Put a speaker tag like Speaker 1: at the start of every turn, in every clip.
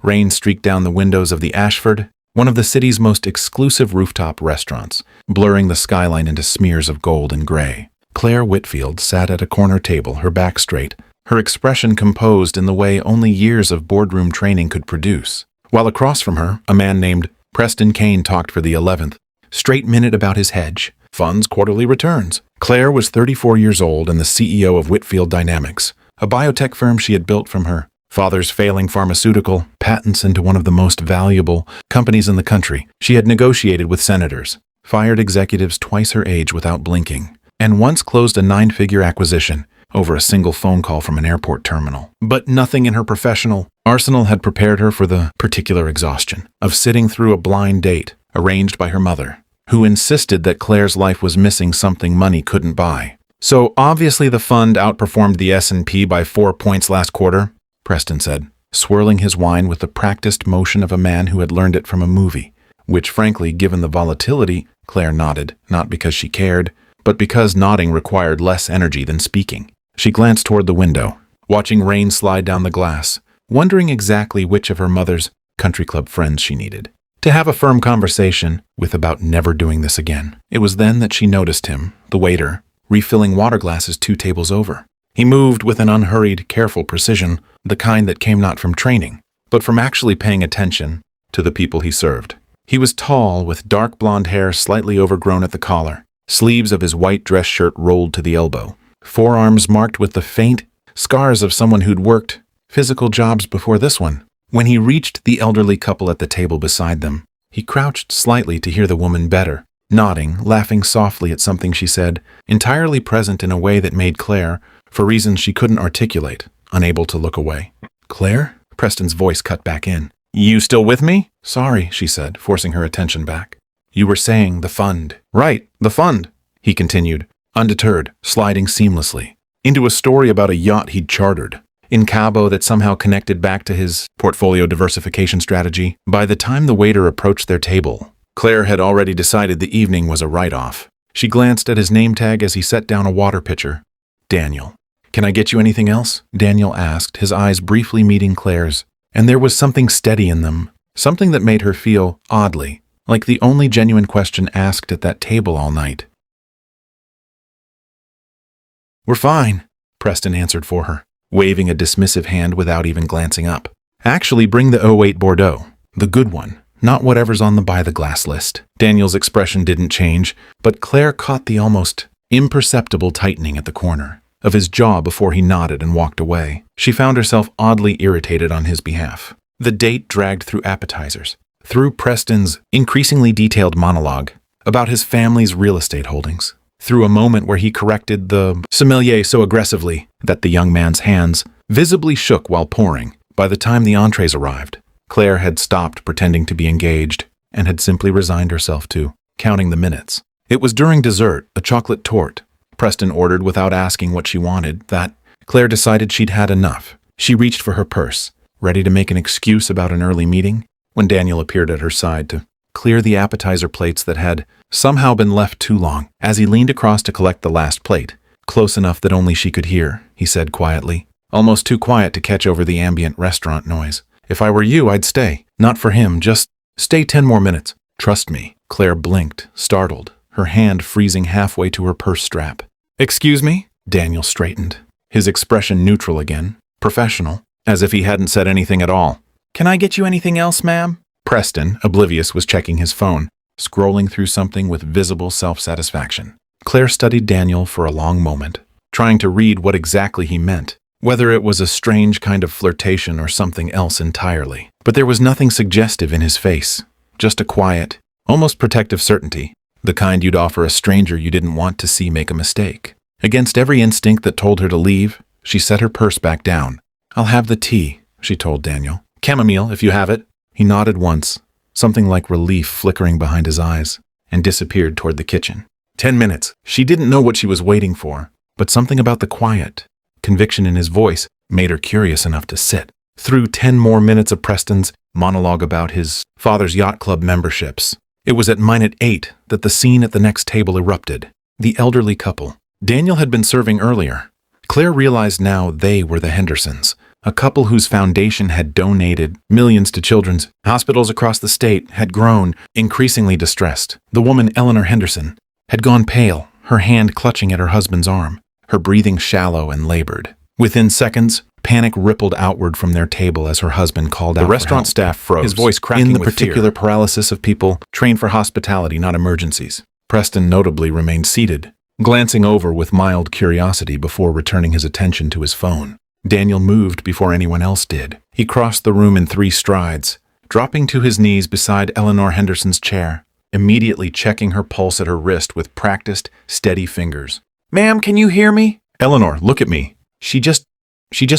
Speaker 1: Rain streaked down the windows of the Ashford, one of the city's most exclusive rooftop restaurants, blurring the skyline into smears of gold and gray. Claire Whitfield sat at a corner table, her back straight, her expression composed in the way only years of boardroom training could produce. While across from her, a man named Preston Kane talked for the 11th straight minute about his hedge funds quarterly returns. Claire was 34 years old and the CEO of Whitfield Dynamics, a biotech firm she had built from her father's failing pharmaceutical patents into one of the most valuable companies in the country. She had negotiated with senators, fired executives twice her age without blinking, and once closed a 9-figure acquisition over a single phone call from an airport terminal. But nothing in her professional arsenal had prepared her for the particular exhaustion of sitting through a blind date arranged by her mother, who insisted that Claire's life was missing something money couldn't buy. So obviously the fund outperformed the S&P by 4 points last quarter, Preston said, swirling his wine with the practiced motion of a man who had learned it from a movie, which frankly, given the volatility, Claire nodded, not because she cared, but because nodding required less energy than speaking. She glanced toward the window, watching rain slide down the glass, wondering exactly which of her mother's country club friends she needed to have a firm conversation with about never doing this again. It was then that she noticed him, the waiter, refilling water glasses 2 tables over. He moved with an unhurried, careful precision, the kind that came not from training, but from actually paying attention to the people he served. He was tall, with dark blonde hair slightly overgrown at the collar, sleeves of his white dress shirt rolled to the elbow, forearms marked with the faint scars of someone who'd worked physical jobs before this one. When he reached the elderly couple at the table beside them, he crouched slightly to hear the woman better, nodding, laughing softly at something she said, entirely present in a way that made Claire, for reasons she couldn't articulate, unable to look away. "Claire?" Preston's voice cut back in. "You still with me?" "Sorry," she said, forcing her attention back. "You were saying the fund." "Right, the fund," he continued, undeterred, sliding seamlessly into a story about a yacht he'd chartered in Cabo that somehow connected back to his portfolio diversification strategy. By the time the waiter approached their table, Claire had already decided the evening was a write-off. She glanced at his name tag as he set down a water pitcher. "Daniel. Can I get you anything else?" Daniel asked, his eyes briefly meeting Claire's, and there was something steady in them, something that made her feel, oddly, like the only genuine question asked at that table all night. "We're fine," Preston answered for her, waving a dismissive hand without even glancing up. "Actually, bring the 08 Bordeaux, the good one, not whatever's on the buy-the-glass list." Daniel's expression didn't change, but Claire caught the almost imperceptible tightening at the corner of his jaw before he nodded and walked away. She found herself oddly irritated on his behalf. The date dragged through appetizers, through Preston's increasingly detailed monologue about his family's real estate holdings, through a moment where he corrected the sommelier so aggressively that the young man's hands visibly shook while pouring. By the time the entrees arrived, Claire had stopped pretending to be engaged and had simply resigned herself to counting the minutes. It was during dessert, a chocolate torte Preston ordered without asking what she wanted, that Claire decided she'd had enough. She reached for her purse, ready to make an excuse about an early meeting, when Daniel appeared at her side to clear the appetizer plates that had somehow been left too long. As he leaned across to collect the last plate, close enough that only she could hear, he said quietly, almost too quiet to catch over the ambient restaurant noise, "If I were you, I'd stay. Not for him, just stay 10 more minutes. Trust me." Claire blinked, startled, her hand freezing halfway to her purse strap. "Excuse me?" Daniel straightened, his expression neutral again, professional, as if he hadn't said anything at all. "Can I get you anything else, ma'am?" Preston, oblivious, was checking his phone, scrolling through something with visible self-satisfaction. Claire studied Daniel for a long moment, trying to read what exactly he meant, whether it was a strange kind of flirtation or something else entirely. But there was nothing suggestive in his face, just a quiet, almost protective certainty, the kind you'd offer a stranger you didn't want to see make a mistake. Against every instinct that told her to leave, she set her purse back down. "I'll have the tea," she told Daniel. "Chamomile, if you have it." He nodded once, something like relief flickering behind his eyes, and disappeared toward the kitchen. 10 minutes. She didn't know what she was waiting for, but something about the quiet, conviction in his voice, made her curious enough to sit through 10 more minutes of Preston's monologue about his father's yacht club memberships. It was at minute 8 that the scene at the next table erupted. The elderly couple. Daniel had been serving earlier. Claire realized now they were the Hendersons, A couple whose foundation had donated millions to children's hospitals across the state had grown increasingly distressed. The woman, Eleanor Henderson, had gone pale, her hand clutching at her husband's arm, her breathing shallow and labored. Within seconds, panic rippled outward from their table as her husband called out. The restaurant staff froze, his voice cracking in the particular paralysis of people trained for hospitality, not emergencies. Preston notably remained seated, glancing over with mild curiosity before returning his attention to his phone. Daniel moved before anyone else did. He crossed the room in 3 strides, dropping to his knees beside Eleanor Henderson's chair, immediately checking her pulse at her wrist with practiced, steady fingers. "Ma'am, can you hear me?" "Eleanor, look at me. She just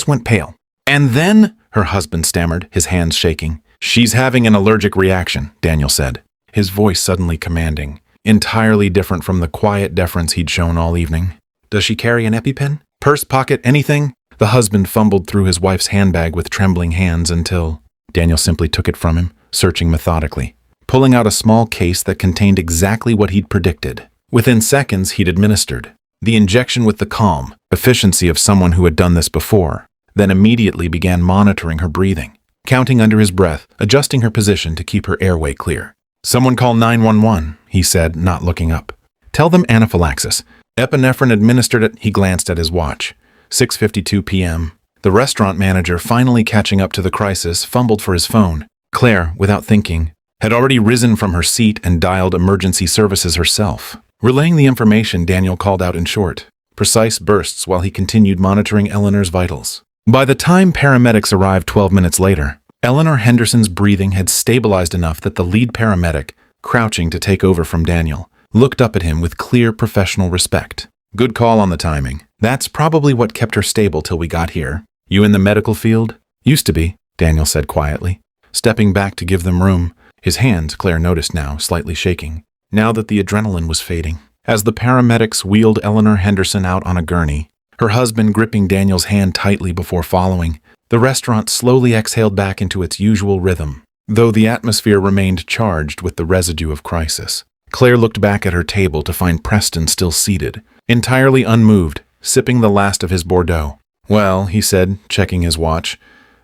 Speaker 1: went pale." "And then?" her husband stammered, his hands shaking. "She's having an allergic reaction," Daniel said, his voice suddenly commanding, entirely different from the quiet deference he'd shown all evening. "Does she carry an EpiPen? Purse, pocket, anything?" The husband fumbled through his wife's handbag with trembling hands until Daniel simply took it from him, searching methodically, pulling out a small case that contained exactly what he'd predicted. Within seconds, he'd administered the injection with the calm efficiency of someone who had done this before, then immediately began monitoring her breathing, counting under his breath, adjusting her position to keep her airway clear. "Someone call 911, he said, not looking up. "Tell them anaphylaxis. Epinephrine administered it." He glanced at his watch. 6:52 p.m. The restaurant manager, finally catching up to the crisis, fumbled for his phone. Claire, without thinking, had already risen from her seat and dialed emergency services herself. Relaying the information, Daniel called out in short, precise bursts while he continued monitoring Eleanor's vitals. By the time paramedics arrived 12 minutes later, Eleanor Henderson's breathing had stabilized enough that the lead paramedic, crouching to take over from Daniel, looked up at him with clear professional respect. "Good call on the timing. That's probably what kept her stable till we got here. You in the medical field?" "Used to be," Daniel said quietly, stepping back to give them room, his hands, Claire noticed now, slightly shaking, now that the adrenaline was fading. As the paramedics wheeled Eleanor Henderson out on a gurney, her husband gripping Daniel's hand tightly before following, the restaurant slowly exhaled back into its usual rhythm, though the atmosphere remained charged with the residue of crisis. Claire looked back at her table to find Preston still seated, entirely unmoved, sipping the last of his Bordeaux. "Well," he said, checking his watch,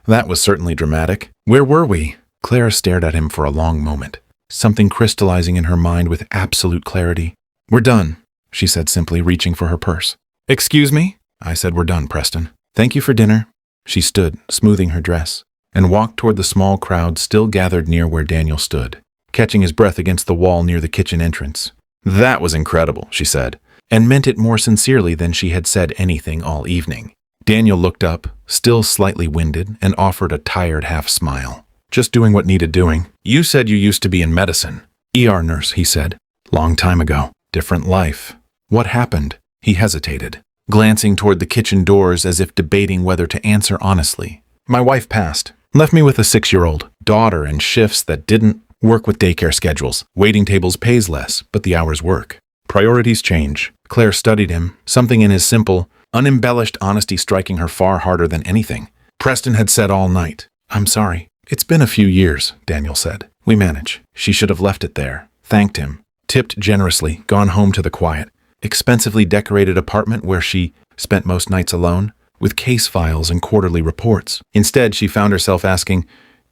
Speaker 1: "that was certainly dramatic. Where were we?" Claire stared at him for a long moment, something crystallizing in her mind with absolute clarity. "We're done," she said simply, reaching for her purse. "Excuse me?" I said, "We're done, Preston. Thank you for dinner." She stood, smoothing her dress, and walked toward the small crowd still gathered near where Daniel stood, catching his breath against the wall near the kitchen entrance. "That was incredible," she said, and meant it more sincerely than she had said anything all evening. Daniel looked up, still slightly winded, and offered a tired half-smile. "Just doing what needed doing. You said you used to be in medicine." "ER nurse," he said. "Long time ago. Different life." "What happened?" He hesitated, glancing toward the kitchen doors as if debating whether to answer honestly. "My wife passed. Left me with a 6-year-old daughter and shifts that didn't work with daycare schedules. Waiting tables pays less, but the hours work. Priorities change." Claire studied him, something in his simple, unembellished honesty striking her far harder than anything. Preston had said all night, "I'm sorry." "It's been a few years," Daniel said. "We manage." She should have left it there, thanked him, tipped generously, gone home to the quiet, expensively decorated apartment where she spent most nights alone, with case files and quarterly reports. Instead, she found herself asking,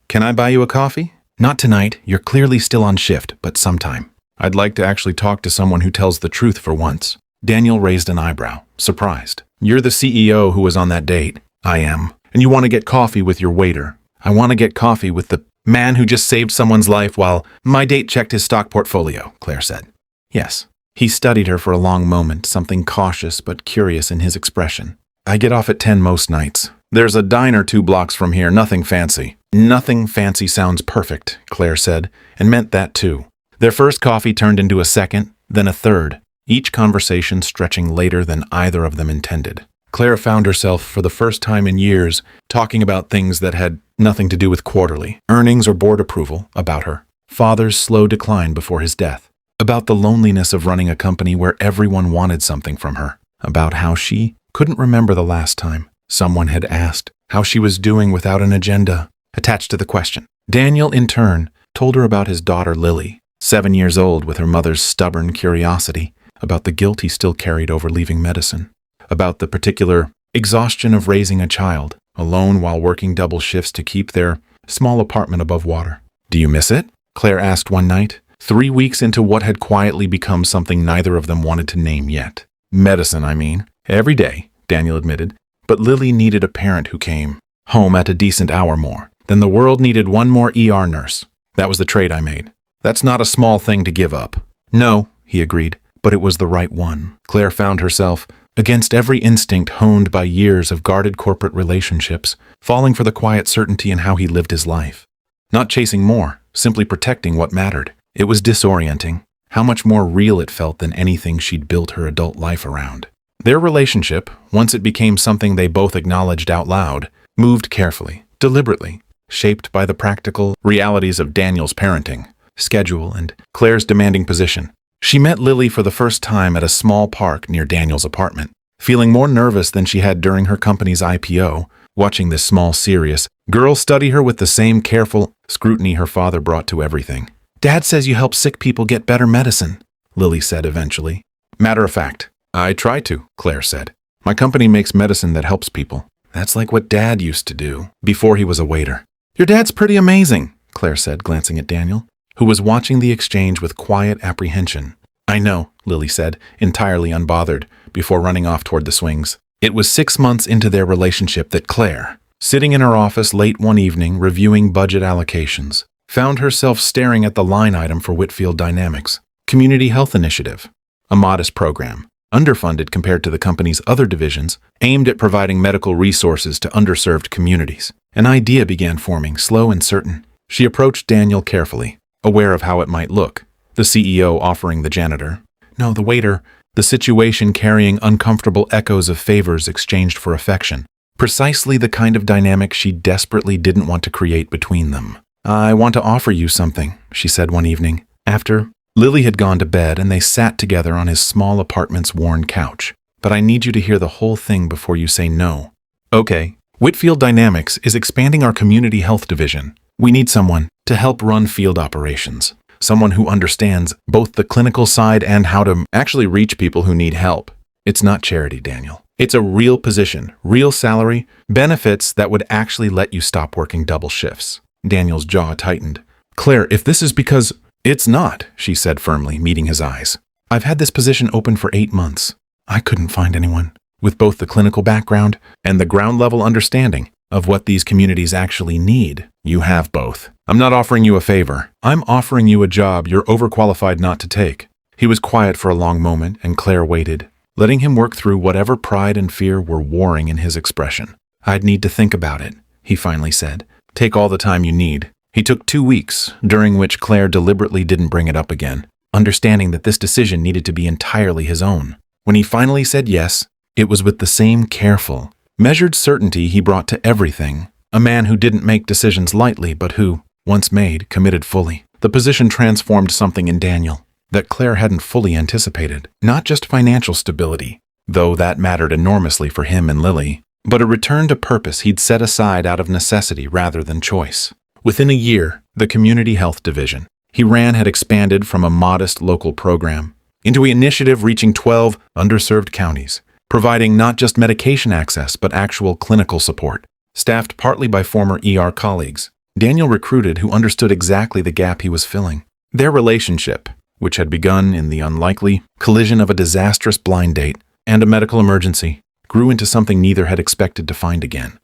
Speaker 1: "Can I buy you a coffee?" "Not tonight. You're clearly still on shift, but sometime." "I'd like to actually talk to someone who tells the truth for once." Daniel raised an eyebrow, surprised. "You're the CEO who was on that date." "I am. And you want to get coffee with your waiter." "I want to get coffee with the man who just saved someone's life while my date checked his stock portfolio," Claire said. "Yes." He studied her for a long moment, something cautious but curious in his expression. "I get off at 10 most nights. There's a diner 2 blocks from here, nothing fancy." "Nothing fancy sounds perfect," Claire said, and meant that too. Their first coffee turned into a second, then a third, each conversation stretching later than either of them intended. Claire found herself, for the first time in years, talking about things that had nothing to do with quarterly, earnings or board approval, about her father's slow decline before his death, about the loneliness of running a company where everyone wanted something from her, about how she couldn't remember the last time someone had asked how she was doing without an agenda attached to the question. Daniel, in turn, told her about his daughter Lily, 7 years old, with her mother's stubborn curiosity, about the guilt he still carried over leaving medicine, about the particular exhaustion of raising a child, alone while working double shifts to keep their small apartment above water. "Do you miss it?" Claire asked one night, 3 weeks into what had quietly become something neither of them wanted to name yet. "Medicine, I mean. Every day," Daniel admitted. But Lily needed a parent who came home at a decent hour more. Then the world needed one more ER nurse. That was the trade I made. "That's not a small thing to give up." "No," he agreed, but it was the right one. Claire found herself, against every instinct honed by years of guarded corporate relationships, falling for the quiet certainty in how he lived his life. Not chasing more, simply protecting what mattered. It was disorienting, how much more real it felt than anything she'd built her adult life around. Their relationship, once it became something they both acknowledged out loud, moved carefully, deliberately, shaped by the practical realities of Daniel's parenting, schedule, and Claire's demanding position. She met Lily for the first time at a small park near Daniel's apartment, feeling more nervous than she had during her company's IPO, watching this small, serious girl study her with the same careful scrutiny her father brought to everything. "Dad says you help sick people get better medicine," Lily said eventually. "Matter of fact, I try to," Claire said. "My company makes medicine that helps people. That's like what Dad used to do before he was a waiter." "Your dad's pretty amazing," Claire said, glancing at Daniel, who was watching the exchange with quiet apprehension. "I know," Lily said, entirely unbothered, before running off toward the swings. It was 6 months into their relationship that Claire, sitting in her office late one evening reviewing budget allocations, found herself staring at the line item for Whitfield Dynamics, Community Health Initiative, a modest program, underfunded compared to the company's other divisions, aimed at providing medical resources to underserved communities. An idea began forming, slow and certain. She approached Daniel carefully, aware of how it might look. The CEO offering the janitor, no, the waiter, the situation carrying uncomfortable echoes of favors exchanged for affection. Precisely the kind of dynamic she desperately didn't want to create between them. "I want to offer you something," she said one evening, after Lily had gone to bed and they sat together on his small apartment's worn couch. "But I need you to hear the whole thing before you say no." "Okay. Whitfield Dynamics is expanding our community health division. We need someone to help run field operations. Someone who understands both the clinical side and how to actually reach people who need help. It's not charity, Daniel. It's a real position, real salary, benefits that would actually let you stop working double shifts." Daniel's jaw tightened. "Claire, if this is because—" "It's not," she said firmly, meeting his eyes. "I've had this position open for 8 months. I couldn't find anyone with both the clinical background and the ground-level understanding of what these communities actually need. You have both. I'm not offering you a favor. I'm offering you a job you're overqualified not to take." He was quiet for a long moment, and Claire waited, letting him work through whatever pride and fear were warring in his expression. "I'd need to think about it," he finally said. "Take all the time you need." He took 2 weeks, during which Claire deliberately didn't bring it up again, understanding that this decision needed to be entirely his own. When he finally said yes, it was with the same careful, measured certainty he brought to everything. A man who didn't make decisions lightly, but who, once made, committed fully. The position transformed something in Daniel that Claire hadn't fully anticipated. Not just financial stability, though that mattered enormously for him and Lily, but a return to purpose he'd set aside out of necessity rather than choice. Within a year, the Community Health Division he ran had expanded from a modest local program into an initiative reaching 12 underserved counties, providing not just medication access but actual clinical support. Staffed partly by former ER colleagues, Daniel recruited who understood exactly the gap he was filling. Their relationship, which had begun in the unlikely collision of a disastrous blind date and a medical emergency, grew into something neither had expected to find again.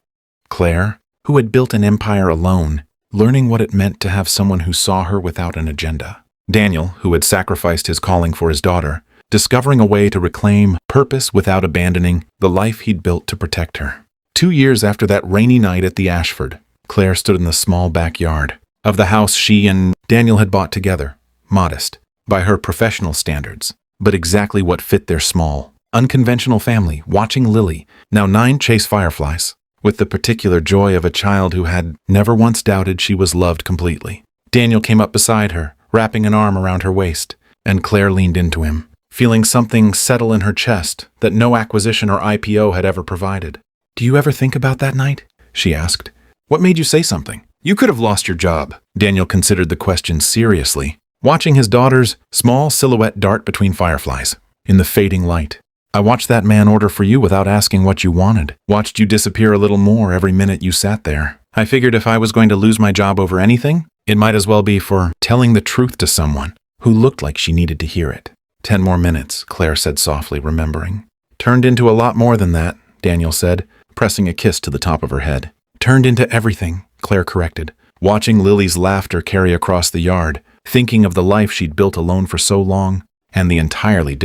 Speaker 1: Claire, who had built an empire alone, learning what it meant to have someone who saw her without an agenda. Daniel, who had sacrificed his calling for his daughter, discovering a way to reclaim purpose without abandoning the life he'd built to protect her. 2 years after that rainy night at the Ashford, Claire stood in the small backyard of the house she and Daniel had bought together, modest by her professional standards, but exactly what fit their small, unconventional family, watching Lily, now 9, chase fireflies, with the particular joy of a child who had never once doubted she was loved completely. Daniel came up beside her, wrapping an arm around her waist, and Claire leaned into him, feeling something settle in her chest that no acquisition or IPO had ever provided. "Do you ever think about that night?" she asked. "What made you say something? You could have lost your job." Daniel considered the question seriously, watching his daughter's small silhouette dart between fireflies. In the fading light, I watched that man order for you without asking what you wanted. Watched you disappear a little more every minute you sat there. I figured if I was going to lose my job over anything, it might as well be for telling the truth to someone who looked like she needed to hear it. 10 more minutes, Claire said softly, remembering. Turned into a lot more than that, Daniel said, pressing a kiss to the top of her head. Turned into everything, Claire corrected, watching Lily's laughter carry across the yard, thinking of the life she'd built alone for so long, and the entirely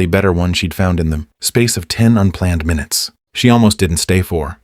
Speaker 1: better one she'd found in the space of 10 unplanned minutes. She almost didn't stay for.